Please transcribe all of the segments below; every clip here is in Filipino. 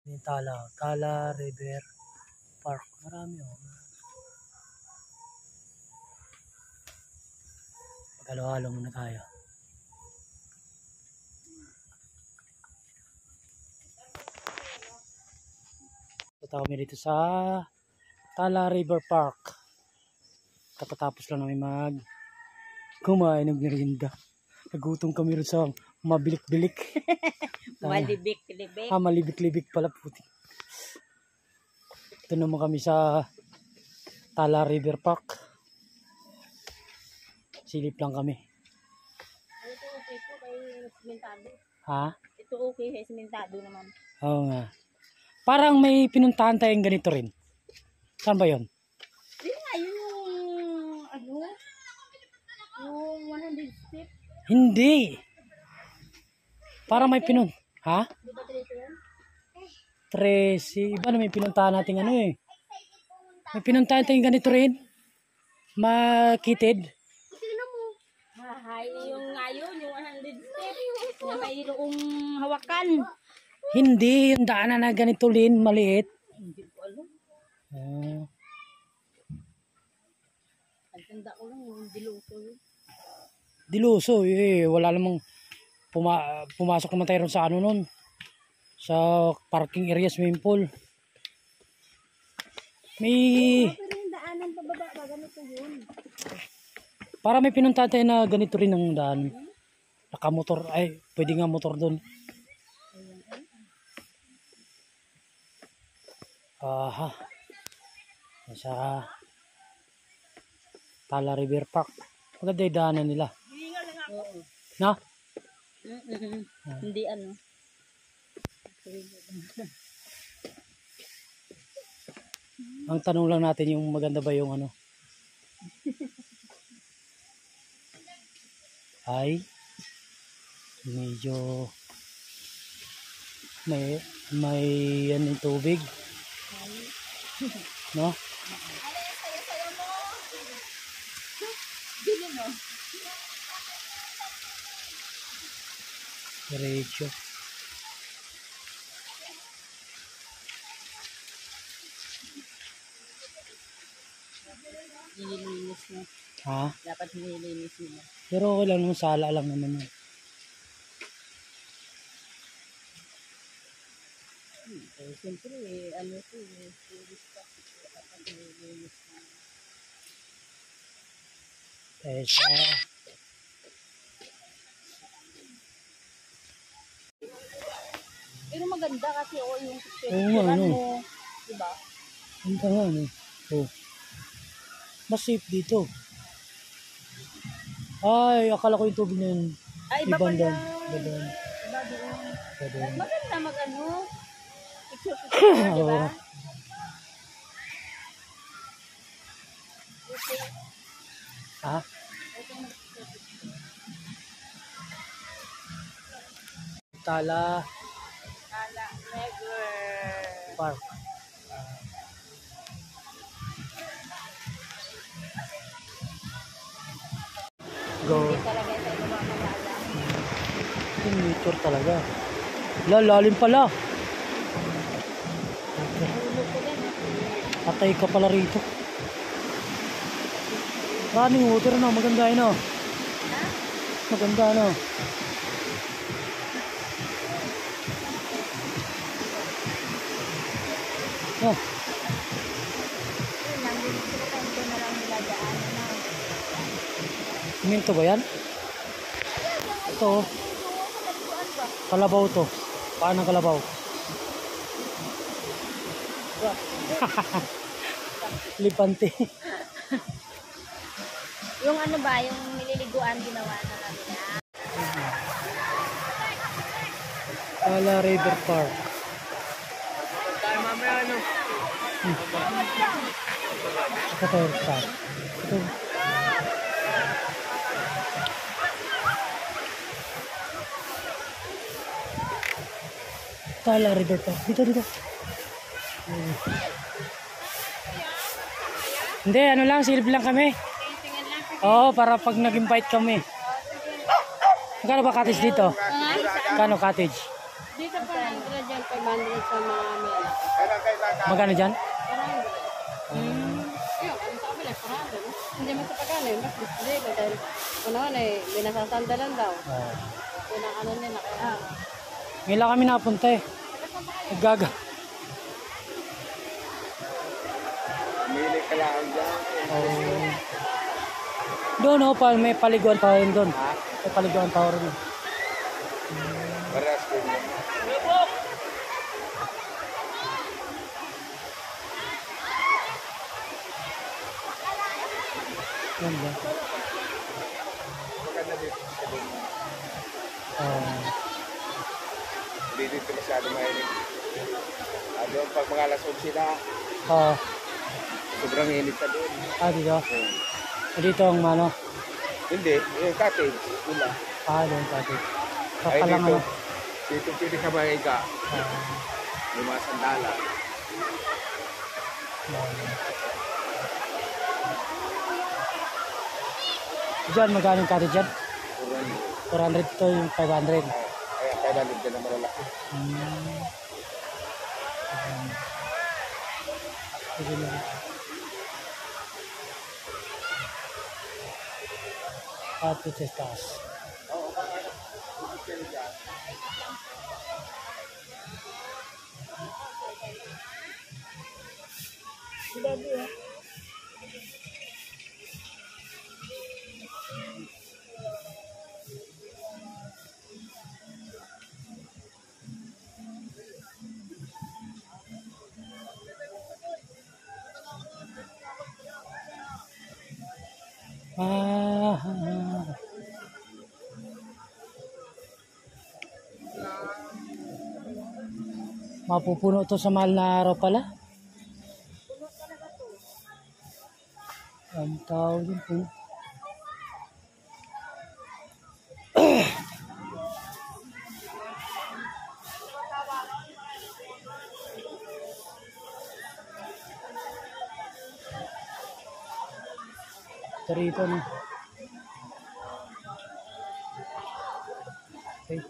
Yung Tala River Park. Marami oh. Halo-halo muna tayo. Punta kami dito sa Tala River Park. Katatapos lang namin kumain ng merienda. Nagutom kami rin sa mabilik-bilik. Malibik-libik. Malibik-libik pala puti. Ito naman kami sa Tala River Park. Silip lang kami. Ito okay po kay simentado. Ha? Ito okay kay simentado naman. Oo nga. Parang may pinuntahan tayong ganito rin. Saan ba yun? Yun nga, yun yung ano? Yung 100 step. Hindi. Parang may pinun... Ha? Di ba 13 yan? 13. Iba na may pinuntahan natin ano eh. May pinuntahan tayong ganito rin. Makitid. Tingnan mo. Hay, yung ngayon, yung 100 step. Na mayroong hawakan. Hindi. Yung daanan na ganito rin. Maliit. Hindi ko alam. Ang tanda ko lang yung diluso yun. Diluso eh. Wala namang pumasok naman tayo sa ano nun. Sa parking area, swimming pool. May... Pero yung daanan pababa ba ganito yun? Para may pinuntahan tayo na ganito rin ang daan. Nakamotor. Ay, pwede nga motor doon. Aha. Sa Tala River Park. Maganda yung daanan nila. Oo. Na? Hindi ano. Ang tanong lang natin yung maganda ba yung ano. Ay. Medyo may ano yung tubig. No? Diretso. Nililinis mo. Ha? Dapat nililinis mo. Pero okay lang naman, sala lang naman yun. Siyempre, ano ito, tourist ka. Dapat nililinis mo. Sa Pero maganda kasi yung Oo nga, ano. mo. Diba? ang nga ano. Oh. Mas safe dito. Ay, akala ko yung tubig na yun. Ay, iba pa Ibang yan. Iba doon. Iba doon. Iba doon. Maganda mag-ano. Picture-picture, diba? Oo. Ha? Tala Tala River Park. Go. Hindi talaga sa iba malala. Yung nature talaga. Lalim pala. Hulog ko din. Patay ka pala rito. Running water na. Maganda yun. Ha? Maganda no. Oh, Yun, nandun sila tayo na lang nila daanan na. minto ba yan? Ito. Kalabaw to. Paan ng kalabaw? Lipante. Yung ano ba, yung nililiguan ginawa na lang nila. Tala River Park. Tayo mamaya ano? Ito. Ito. Tala River Park. Dito. Hindi, ano lang, silip lang kami. Oo, para pag nag-invite kami. Magkano ba cottage dito? Magkano cottage? Dito pa lang, dyan pa 500 sa mga mela. Magkano dyan? Parang yun, ano sa kabila, parang hindi man sa pagkano yun, mas display ko dahil ano may nasasandalan daw. Yun ang ano nila, kaya Ngayon lang kami napunta eh. Naggaga. Mili ka lang dyan. Doon may paliguan pa rin doon. May paliguan pa rin. Parehas ko yun. Yan ba? Maganda dito sa doon. Hindi dito masyado mainit. Doon pag mga alas 11 na, sobrang init na doon. Dito. Dito ang ano. Hindi, yung cottage, wala. Doon pati. Ay Papalang dito, ano. dito pwede ka mahiga. May mga sandala. Diyan, magkano yung cottage dyan? 400. 400 to yung 500. Kaya 500 dyan na malalaki. Sige lang. Cottage sa taas. Mapupuno to sa mahal na araw pala. Ang tawag yun po. Ito rito no. Okay.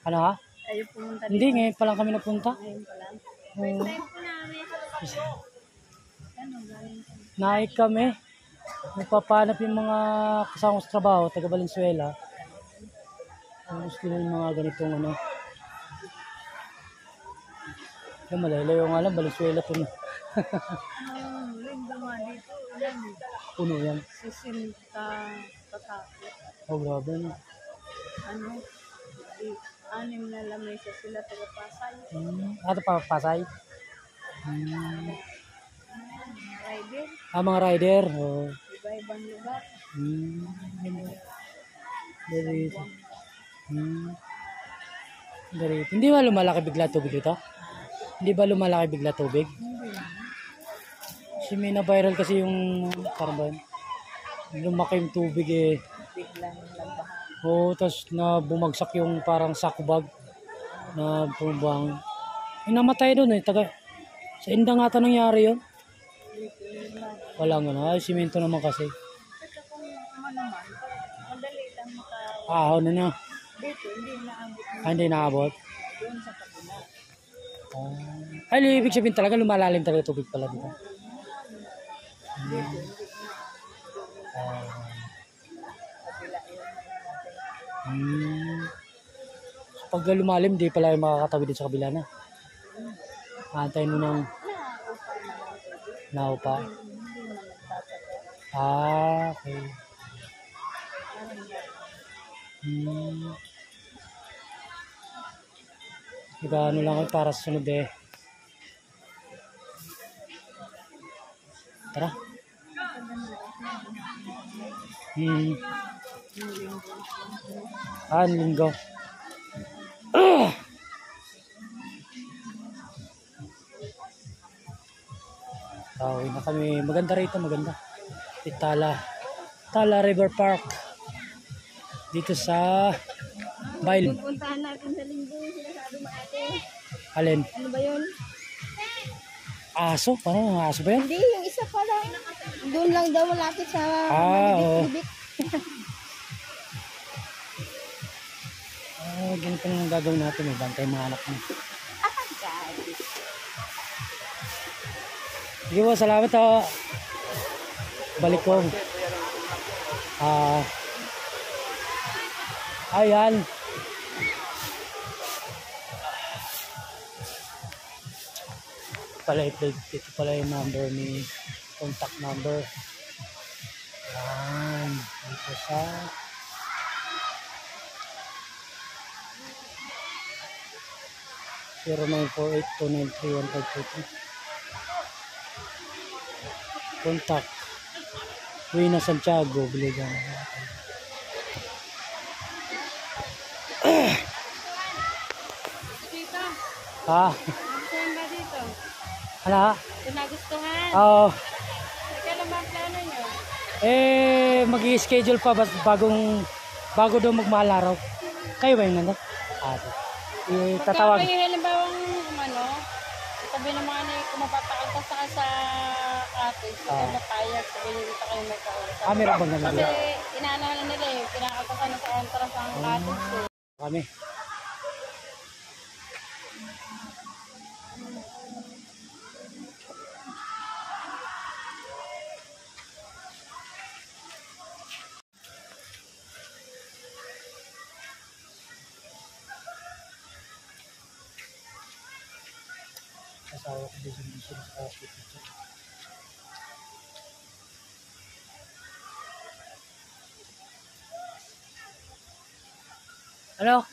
Ano ha? kayo pumunta Hindi, ngayon pa lang kami napunta. ngayon pa lang. Oo. Time po namin. Ano, galing sa Naik kami. Nagpapanap yung mga kasama sa trabaho, taga Valenzuela. Ang gusto nila yung mga ganitong ano. Yung malalayo nga lang, Valenzuela puno. Lindo nga dito. Ilan? Puno yan. Sisinta patakot. Oh, grabe na. Ano? Anim na lamesa sila taga-Pasay. Ito pa, Pasay. Rider. Mga rider. Oh. Iba-ibang lugar. Dito. Dito. Hindi ba lumalaki bigla tubig dito? Hindi ba lumalaki bigla tubig? Kasi may na-viral kasi yung parang ba yun? Lumaki yung tubig eh. Biglang lambahan. Oo, tapos na bumagsak yung parang sakubag na bumabang. Yung namatay doon eh. Sa Indang ata nangyari yun. Wala nga na. Ay, simento naman kasi. Ito kung naman, madali lang maka... Ano na. Dito, hindi naabot mo Hindi naabot. doon sa kabila. Ay, ibig sabihin talaga lumalalim talaga tubig pala dito. So, pag lumalim, di pala yung makakatawid din sa kabila na. Antayin mo ng naupa. Okay. Ano lang ako para sa sunod eh. Tara. Linggo. Uwi na kami. Maganda rito, maganda. Tala River Park. Dito sa Bail. Pupuntahan natin sa linggo yung sinasabi mo ate. Alin? Ano ba yun? Aso? Parang aso ba yan? Hindi, yung isa pa lang. Doon lang daw malapit sa oo. Ibik. Ganito lang ang gagawin natin. May bantay mga anak mo. Sige po, salamat ha. Balik ko. Ayan. Ito pala yung number ni contact number. Ayan. Dito sa (0948-293-1523). Contact Rina Santiago, Biligan. Dito. Ah, Nagustuhan ba dito? ano? Ito nagustuhan. Oo. Kailan ba ang plano nyo? Mag-i-schedule pa bago daw magmahal araw. Kayo ba yung nandun? Tatawag. Pagka kayo halimbawa sabi naman kung mapatakal ka sa cottage, kung mapayag, sabi nyo dito kayo may kausap. Meron bang ganun? Kasi inaano na nila pinakaltasan na sa entrance ang cottage. Kami. Asawa ko din sa hospital. Ano?